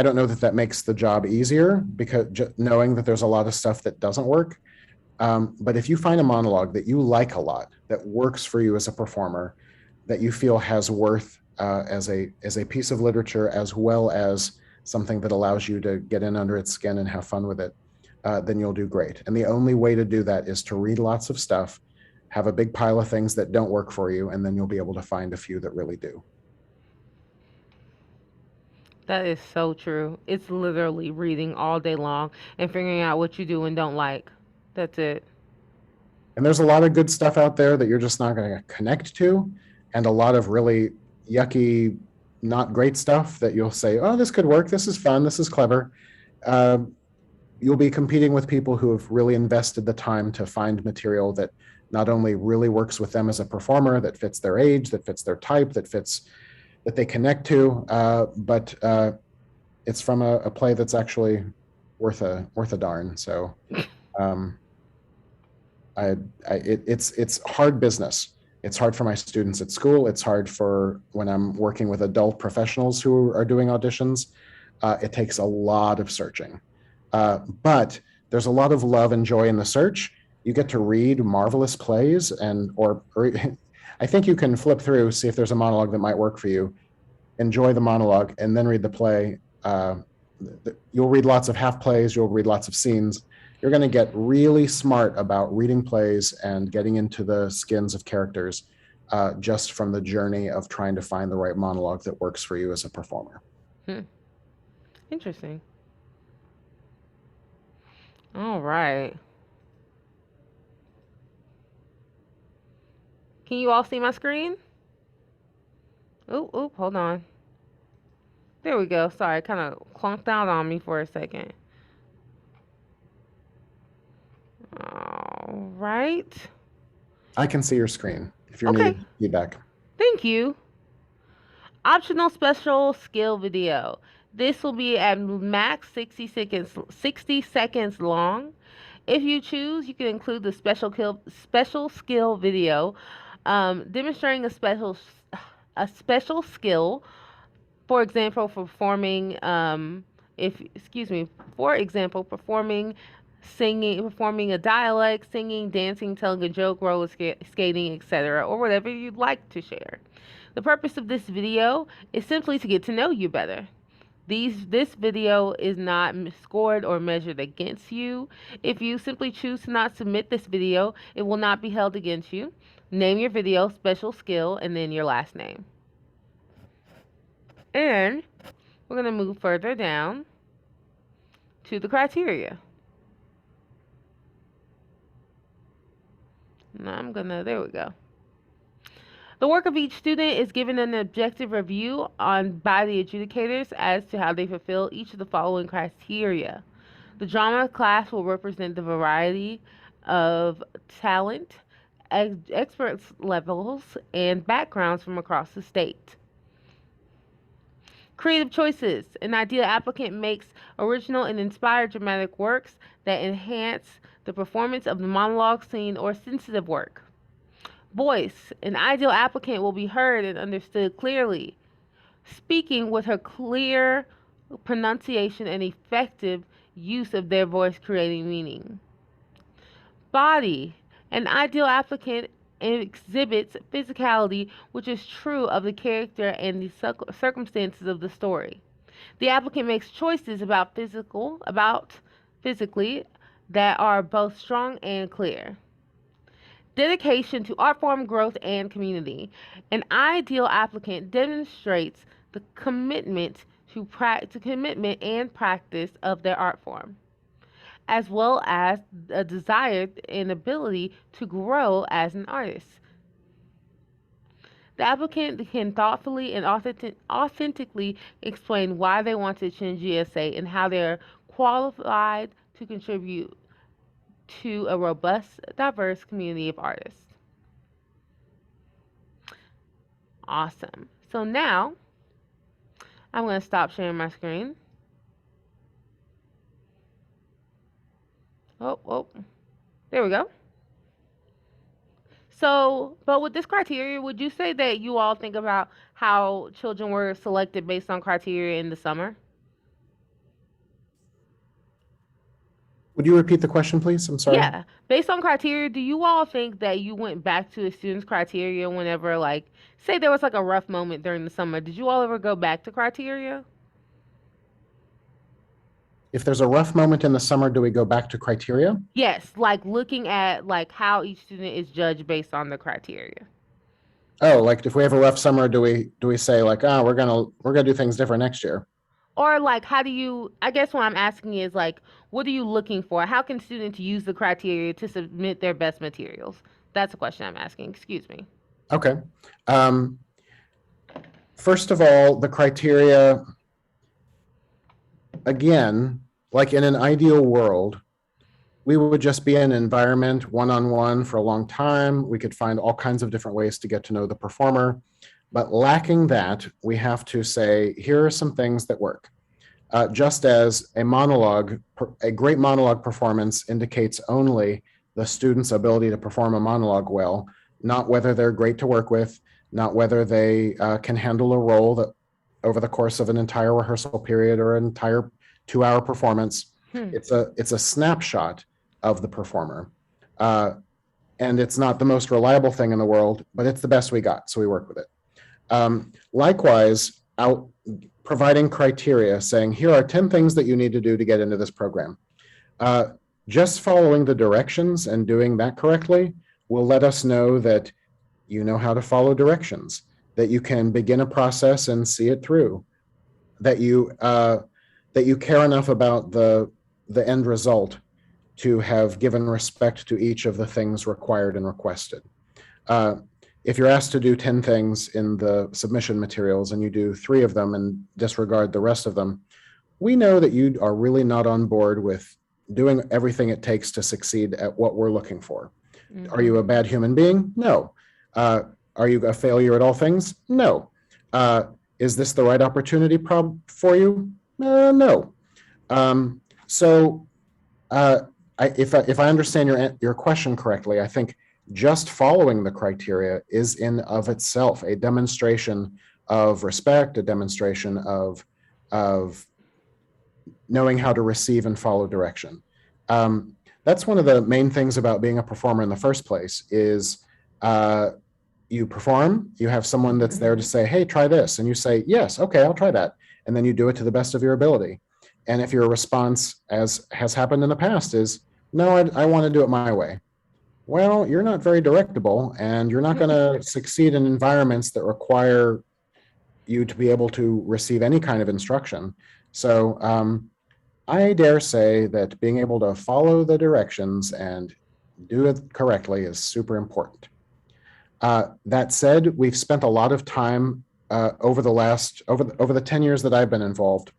don't know that that makes the job easier, because knowing that there's a lot of stuff that doesn't work. But if you find a monologue that you like a lot, that works for you as a performer, that you feel has worth as a piece of literature, as well as something that allows you to get in under its skin and have fun with it, then you'll do great. And the only way to do that is to read lots of stuff, have a big pile of things that don't work for you, and then you'll be able to find a few that really do. That is so true. It's literally reading all day long and figuring out what you do and don't like. That's it. And there's a lot of good stuff out there that you're just not going to connect to, and a lot of really yucky, not great stuff that you'll say, oh, this could work. This is fun. This is clever. Uh, you'll be competing with people who have really invested the time to find material that not only really works with them as a performer, that fits their age, that fits their type, that they connect to, but it's from a play that's actually worth a darn. So um, it's hard business. It's hard for my students at school. It's hard for when I'm working with adult professionals who are doing auditions. It takes a lot of searching, but there's a lot of love and joy in the search. You get to read marvelous plays, and or I think you can flip through, see if there's a monologue that might work for you, enjoy the monologue, and then read the play. You'll read lots of half plays, you'll read lots of scenes. You're going to get really smart about reading plays and getting into the skins of characters just from the journey of trying to find the right monologue that works for you as a performer. Hmm. Interesting. All right. Can you all see my screen? Oop, hold on. There we go. Sorry, kind of clunked out on me for a second. All right. I can see your screen if you're Okay. needing feedback. Thank you. Optional special skill video. This will be at max 60 seconds long. If you choose, you can include the special skill video demonstrating a special skill. For example, performing if excuse me, for example, performing a dialect, singing, dancing, telling a joke, skating, etc., or whatever you'd like to share. The purpose of this video is simply to get to know you better. This video is not scored or measured against you. If you simply choose to not submit this video, it will not be held against you. Name your video, special skill, and then your last name. And we're going to move further down to the criteria. Now there we go. The work of each student is given an objective review by the adjudicators as to how they fulfill each of the following criteria. The drama class will represent the variety of talent, experts levels, and backgrounds from across the state. Creative choices. An ideal applicant makes original and inspired dramatic works that enhance the performance of the monologue, scene, or sensitive work. Voice. An ideal applicant will be heard and understood clearly, speaking with her clear pronunciation and effective use of their voice creating meaning. Body. An ideal applicant exhibits physicality which is true of the character and the circumstances of the story. The applicant makes choices about physically that are both strong and clear. Dedication to art form growth and community. An ideal applicant demonstrates the commitment to commitment and practice of their art form, as well as a desire and ability to grow as an artist. The applicant can thoughtfully and authentically explain why they want to attend GSA and how they're qualified to contribute to a robust, diverse community of artists. Awesome. So now I'm going to stop sharing my screen. Oh, there we go. So, but with this criteria, would you say that you all think about how children were selected based on criteria in the summer? Would you repeat the question, please? I'm sorry. Yeah. Based on criteria, do you all think that you went back to a student's criteria whenever, like, say there was like a rough moment during the summer? Did you all ever go back to criteria? If there's a rough moment in the summer, do we go back to criteria? Yes, like looking at like how each student is judged based on the criteria. Oh, like if we have a rough summer, do we say like, oh, we're gonna do things different next year? Or like how do you, I guess what I'm asking is like, what are you looking for? How can students use the criteria to submit their best materials? That's a question I'm asking. Excuse me. Okay. First of all, the criteria, again, like in an ideal world, we would just be in an environment one-on-one for a long time. We could find all kinds of different ways to get to know the performer. But lacking that, we have to say, here are some things that work. Just as a great monologue performance indicates only the student's ability to perform a monologue well, not whether they're great to work with, not whether they can handle a role that over the course of an entire rehearsal period or an entire 2-hour performance. It's a snapshot of the performer. and it's not the most reliable thing in the world, but it's the best we got, so we work with it. Likewise, out providing criteria saying, here are 10 things that you need to do to get into this program. Just following the directions and doing that correctly will let us know that you know how to follow directions, that you can begin a process and see it through, that you care enough about the end result to have given respect to each of the things required and requested. If you're asked to do 10 things in the submission materials and you do 3 of them and disregard the rest of them, we know that you are really not on board with doing everything it takes to succeed at what we're looking for. Mm-hmm. Are you a bad human being? No. Are you a failure at all things? No. Is this the right opportunity for you? No. If I understand your question correctly, I think just following the criteria is in of itself a demonstration of respect, a demonstration of knowing how to receive and follow direction. That's one of the main things about being a performer in the first place is you perform, you have someone that's there to say, hey, try this. And you say, yes, okay, I'll try that. And then you do it to the best of your ability. And if your response, as has happened in the past, is, no, I want to do it my way. Well, you're not very directable, and you're not going to succeed in environments that require you to be able to receive any kind of instruction. So I dare say that being able to follow the directions and do it correctly is super important. That said, we've spent a lot of time over the 10 years that I've been involved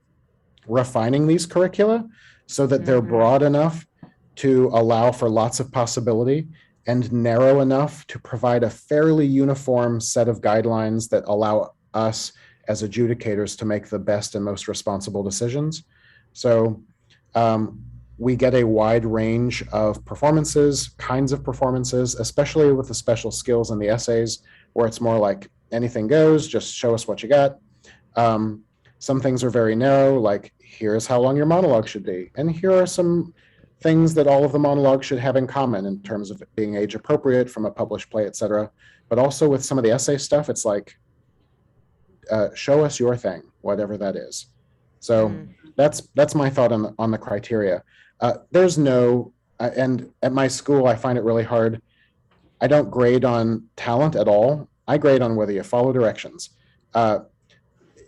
refining these curricula so that they're broad enough to allow for lots of possibility and narrow enough to provide a fairly uniform set of guidelines that allow us as adjudicators to make the best and most responsible decisions. So we get a wide range of performances, kinds of performances, especially with the special skills and the essays, where it's more like anything goes, just show us what you got. Some things are very narrow, like here's how long your monologue should be. And here are some things that all of the monologues should have in common in terms of being age appropriate from a published play, etc. But also with some of the essay stuff, it's like, show us your thing, whatever that is. So that's my thought on the criteria. There's no, and at my school, I find it really hard. I don't grade on talent at all. I grade on whether you follow directions.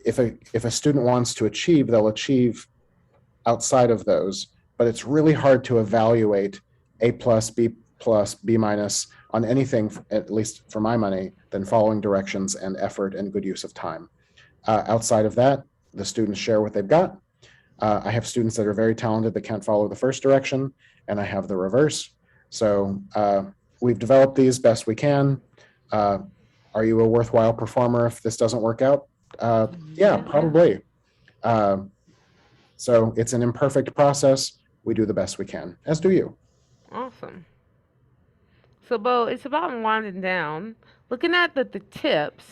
If a student wants to achieve, they'll achieve outside of those, but it's really hard to evaluate A+, B+, B- on anything, at least for my money, than following directions and effort and good use of time. Outside of that, the students share what they've got. I have students that are very talented that can't follow the first direction, and I have the reverse. So we've developed these best we can. Are you a worthwhile performer if this doesn't work out? Yeah, probably. So it's an imperfect process. We do the best we can, as do you. Awesome. So, Bo, it's about winding down. Looking at the tips,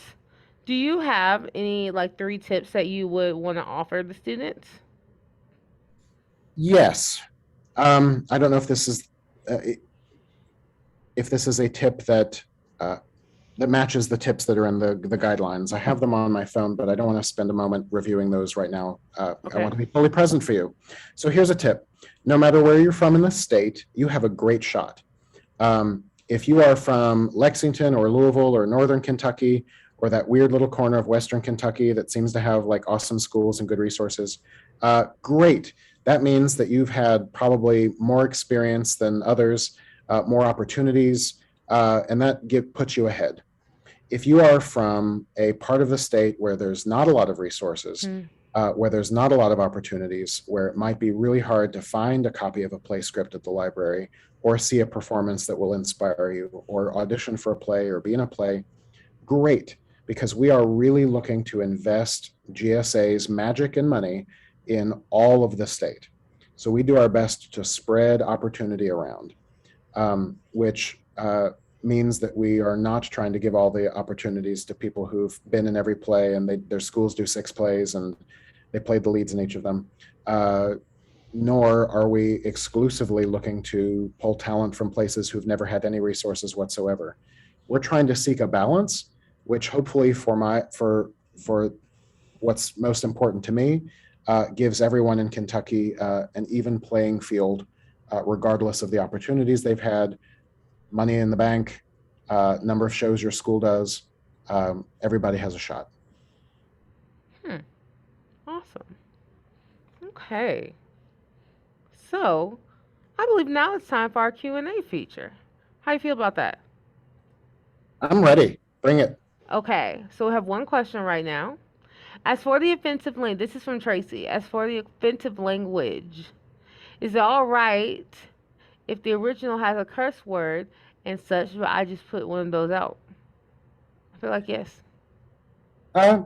do you have any like 3 tips that you would want to offer the students? Yes. I don't know if this is a tip that matches the tips that are in the guidelines. I have them on my phone, but I don't want to spend a moment reviewing those right now. Okay. I want to be fully present for you. So here's a tip. No matter where you're from in the state, you have a great shot. If you are from Lexington or Louisville or Northern Kentucky, or that weird little corner of Western Kentucky that seems to have like awesome schools and good resources, great. That means that you've had probably more experience than others, more opportunities, and that puts you ahead. If you are from a part of the state where there's not a lot of resources, where there's not a lot of opportunities, where it might be really hard to find a copy of a play script at the library, or see a performance that will inspire you, or audition for a play or be in a play, great, because we are really looking to invest GSA's magic and money in all of the state. So we do our best to spread opportunity around, which means that we are not trying to give all the opportunities to people who've been in every play and their schools do 6 plays and they played the leads in each of them. nor are we exclusively looking to pull talent from places who've never had any resources whatsoever. We're trying to seek a balance, which hopefully for what's most important to me, gives everyone in Kentucky an even playing field, regardless of the opportunities they've had, money in the bank, number of shows your school does. Everybody has a shot. Hmm. Awesome. Okay. So, I believe now it's time for our Q&A feature. How you feel about that? I'm ready. Bring it. Okay. So we have one question right now. As for the offensive language, this is from Tracy. As for the offensive language, is it all right if the original has a curse word and such, but I just put one of those out? I feel like yes. Uh,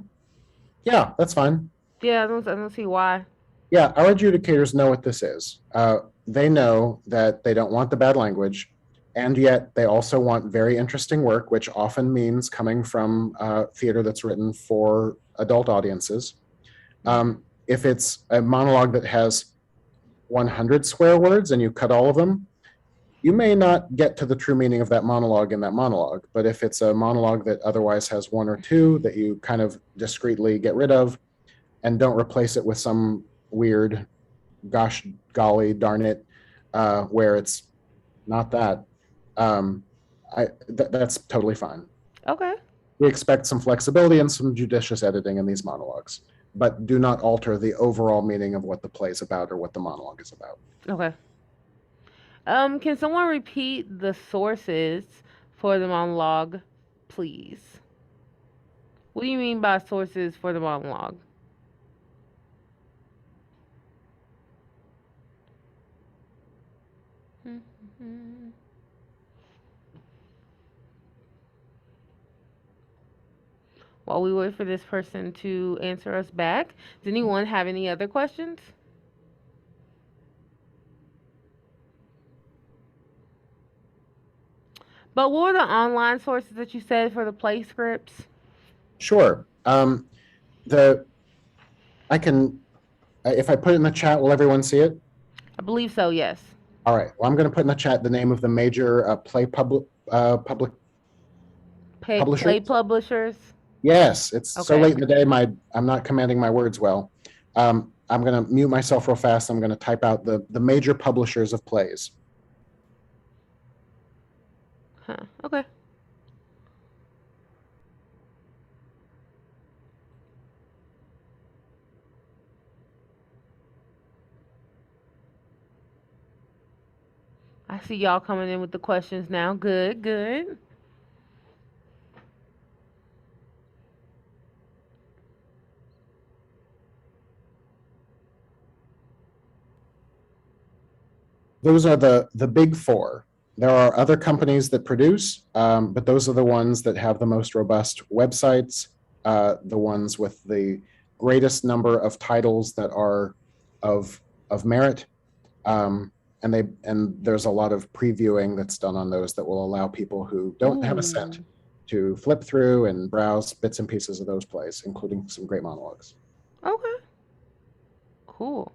yeah, that's fine. Yeah, I don't see why. Yeah, our adjudicators know what this is. They know that they don't want the bad language, and yet they also want very interesting work, which often means coming from theater that's written for adult audiences. Hmm. If it's a monologue that has 100 swear words and you cut all of them, you may not get to the true meaning of that monologue in that monologue. But if it's a monologue that otherwise has one or two that you kind of discreetly get rid of and don't replace it with some weird gosh golly darn it, where it's not that. Um, that's totally fine. Okay. We expect some flexibility and some judicious editing in these monologues, but do not alter the overall meaning of what the play is about or what the monologue is about. Okay. Can someone repeat the sources for the monologue, please? What do you mean by sources for the monologue? While we wait for this person to answer us back, does anyone have any other questions? But what were the online sources that you said for the play scripts? Sure. The I can if I put it in the chat, will everyone see it? I believe so, yes. All right. Well, I'm going to put in the chat the name of the major public publishers. Play publishers? Yes, it's so Okay. late in the day. I'm not commanding my words well. I'm going to mute myself real fast. I'm going to type out the major publishers of plays. Huh. Okay. I see y'all coming in with the questions now. Good, good. Those are the big four. There are other companies that produce, but those are the ones that have the most robust websites, the ones with the greatest number of titles that are of of merit. Um, and there's a lot of previewing that's done on those that will allow people who don't have a cent Ooh. to flip through and browse bits and pieces of those plays, including some great monologues. Okay. Cool.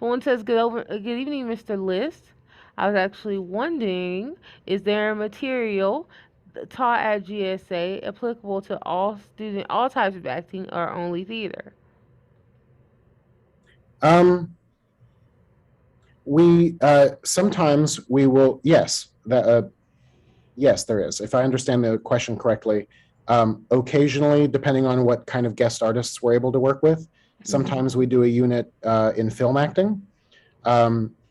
Someone says good evening, Mr. List. I was actually wondering, is there material taught at GSA applicable to all types of acting or only theater? Um, we sometimes we will yes, there is. If I understand the question correctly, occasionally, depending on what kind of guest artists we're able to work with, Hmm. sometimes we do a unit in film acting.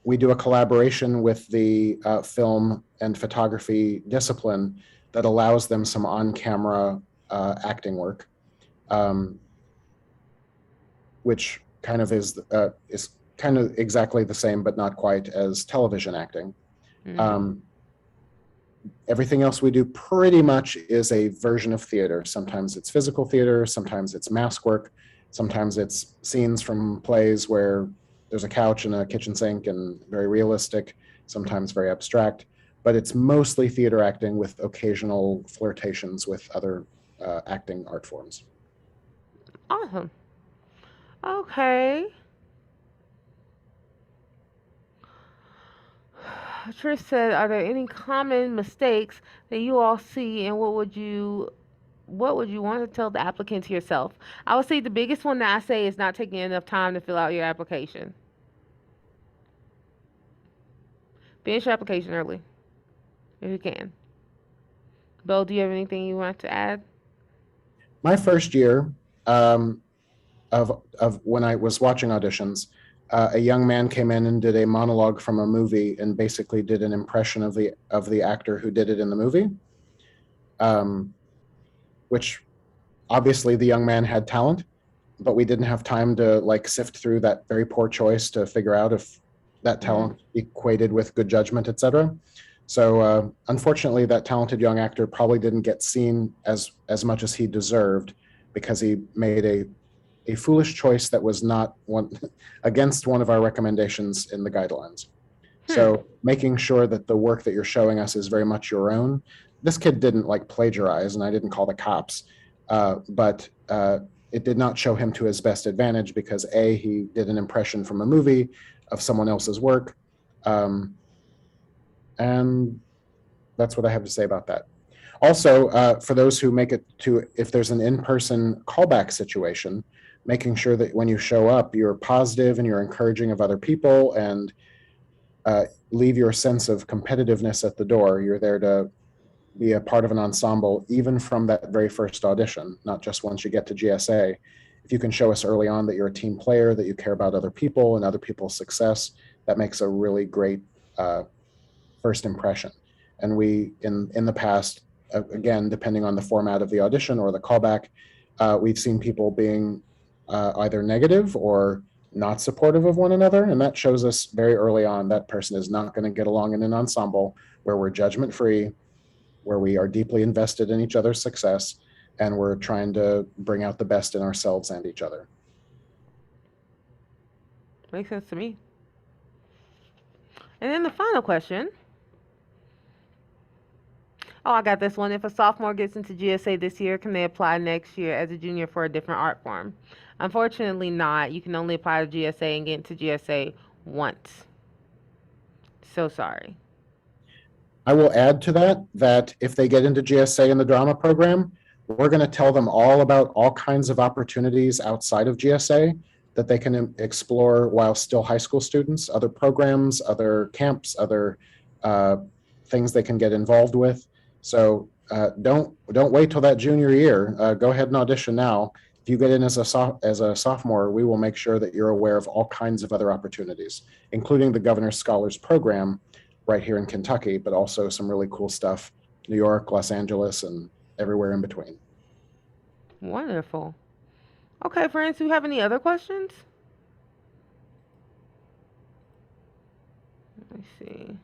We do a collaboration with the film and photography discipline that allows them some on-camera acting work, um, which is kind of exactly the same, but not quite as television acting. Hmm. Um, Everything else we do pretty much is a version of theater. Sometimes it's physical theater, sometimes it's mask work, sometimes it's scenes from plays where there's a couch and a kitchen sink and very realistic, sometimes very abstract, but it's mostly theater acting with occasional flirtations with other acting art forms. Awesome. Okay. Trish said, "Are there any common mistakes that you all see, and what would you want to tell the applicant to yourself?" I would say the biggest one that I say is not taking enough time to fill out your application. Finish your application early if you can. Bo, do you have anything you want to add? My first year um, of when I was watching auditions, a young man came in and did a monologue from a movie and basically did an impression of the actor who did it in the movie, um, which obviously the young man had talent, but we didn't have time to like sift through that very poor choice to figure out if that Mm. talent equated with good judgment, etc. So unfortunately, that talented young actor probably didn't get seen as much as he deserved because he made a foolish choice that was not one against one of our recommendations in the guidelines. Hmm. So making sure that the work that you're showing us is very much your own. This kid didn't like plagiarize, and I didn't call the cops, but it did not show him to his best advantage because A, he did an impression from a movie of someone else's work, um, and that's what I have to say about that. Also, for those who make it to, if there's an in-person callback situation, making sure that when you show up, you're positive and you're encouraging of other people and leave your sense of competitiveness at the door. You're there to be a part of an ensemble, even from that very first audition, not just once you get to GSA. If you can show us early on that you're a team player, that you care about other people and other people's success, that makes a really great first impression. And we, in the past, again, depending on the format of the audition or the callback, we've seen people being either negative or not supportive of one another. And that shows us very early on that person is not going to get along in an ensemble where we're judgment free, where we are deeply invested in each other's success, and we're trying to bring out the best in ourselves and each other. Makes sense to me. And then the final question. Oh, I got this one. If a sophomore gets into GSA this year, can they apply next year as a junior for a different art form? Unfortunately, not. You can only apply to GSA and get into GSA once. So sorry. I will add to that that if they get into GSA in the drama program, we're going to tell them all about all kinds of opportunities outside of GSA that they can explore while still high school students, other programs, other camps, other uh, things they can get involved with. So don't wait till that junior year. Go ahead and audition now. If you get in as a sophomore, we will make sure that you're aware of all kinds of other opportunities, including the Governor's Scholars Program, right here in Kentucky, but also some really cool stuff, New York, Los Angeles, and everywhere in between. Wonderful. Okay, friends, do you have any other questions? Let me see.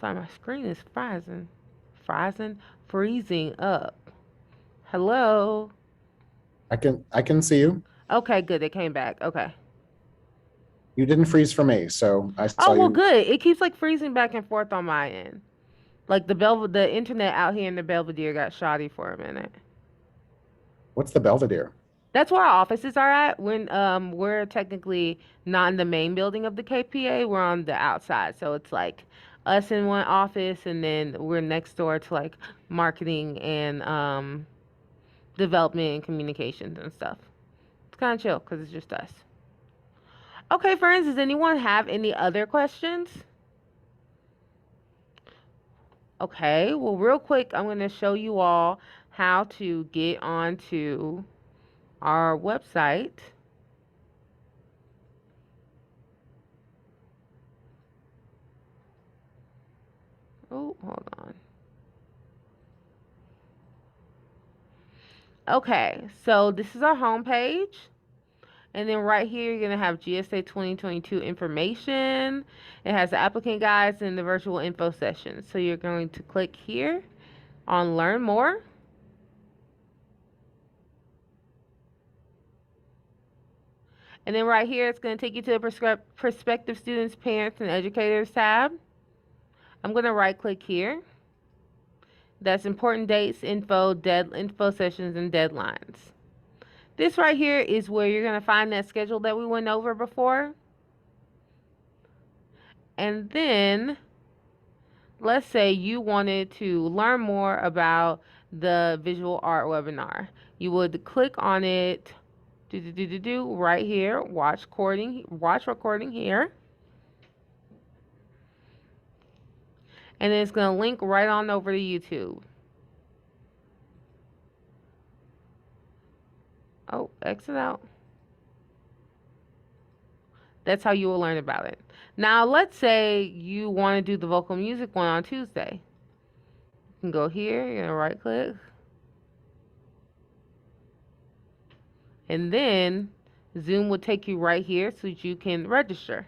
Sorry, my screen is freezing. Freezing up. Hello? I can see you. Okay, good. It came back. Okay. You didn't freeze for me, so I saw Oh, well, you. good. It keeps like freezing back and forth on my end. Like the internet out here in the Belvedere got shoddy for a minute. What's the Belvedere? That's where our offices are at. When we're technically not in the main building of the KPA, we're on the outside. So it's like us in one office, and then we're next door to like marketing and development and communications and stuff. It's kind of chill because it's just us. Okay, friends, does anyone have any other questions? Okay, well, real quick, I'm going to show you all how to get onto our website. Oh, hold on. Okay, so this is our homepage. And then right here, you're going to have GSA 2022 information. It has the applicant guides and the virtual info session. So you're going to click here on Learn More. And then right here, it's going to take you to the prospective students, parents, and educators tab. I'm going to right click here. That's important dates, info, info sessions, and deadlines. This right here is where you're going to find that schedule that we went over before. And then let's say you wanted to learn more about the visual art webinar. You would click on it, right here, watch recording here. And then it's going to link right on over to YouTube. Oh, exit out. That's how you will learn about it. Now, let's say you want to do the vocal music one on Tuesday. You can go here, you're going to right click. And then Zoom will take you right here so that you can register.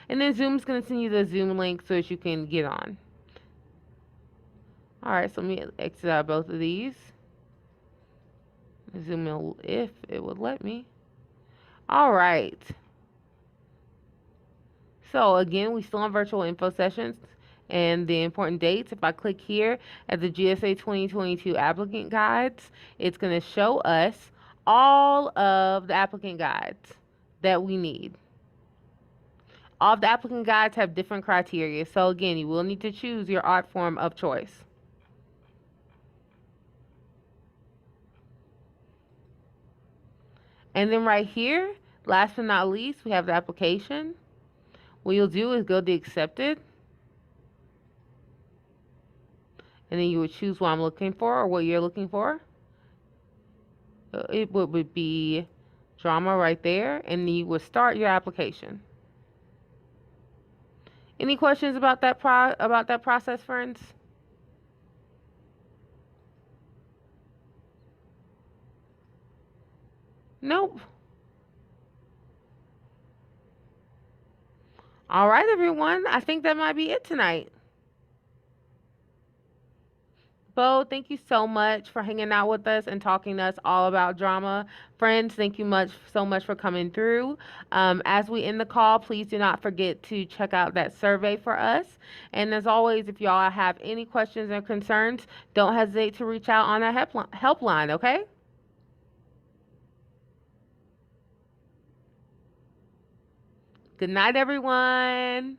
And then Zoom's going to send you the Zoom link so that you can get on. Alright, so let me exit out both of these. Zoom in if it would let me. Alright. So again, we still on virtual info sessions and the important dates. If I click here at the GSA 2022 applicant guides, it's going to show us all of the applicant guides that we need. All of the applicant guides have different criteria. So again, you will need to choose your art form of choice. And then right here, last but not least, we have the application. What you'll do is go to accepted. And then you would choose what I'm looking for or what you're looking for. It would be drama right there, and you would start your application. Any questions about that process, friends? Nope. All right, everyone. I think that might be it tonight. Bo, thank you so much for hanging out with us and talking to us all about drama. Friends, thank you so much for coming through. As we end the call, please do not forget to check out that survey for us. And as always, if y'all have any questions or concerns, don't hesitate to reach out on our helpline, okay? Good night, everyone.